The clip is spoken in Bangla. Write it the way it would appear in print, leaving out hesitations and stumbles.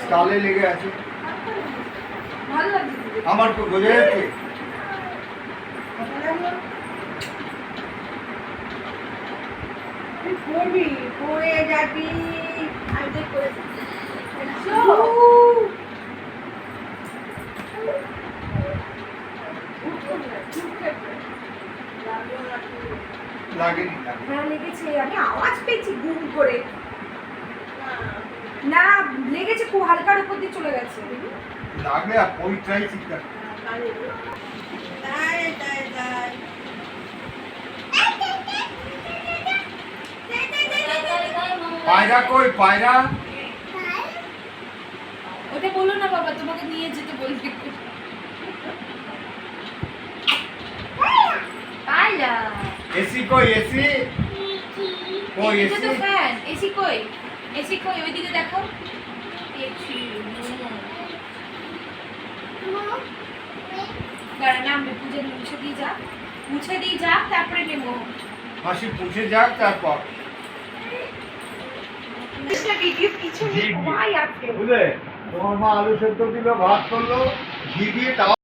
স্কালে লেগে আছে। ভালো লাগছে। আমার তো বোঝা যাচ্ছে। তুই করবি, করে যাবি। আমি তো করে দিচ্ছি। লাগেনি হ্যাঁ লেগেছে, আমি আওয়াজ পেয়েছি গুম করে। না লেগেছে, খুব হালকার উপর দিয়ে চলে গেছে। লাগলে আর পরিত্রাই শিক্ষা। পায়রা কই পায়রা? ওটা বলো না বাবা, তোমাকে নিয়ে যেতে বলছি। পায়রা এসি কই এসি? কই এটা এসি? তো ফ্যান। এসি কই? এসি কই? ওইদিকে দেখো। এসি দাঁড়া, নামবে। পুজো মুছে দিয়ে যা, মুছে দিয়ে যা, তারপরে নেবো। হাসি পুষে যাক তারপর। ভিডিও কিছু নেই, সবাই আছে। বুঝলে তোমার মা আলু সেদ্ধ দিল, ভাত করলো, ঘি দিয়ে তাও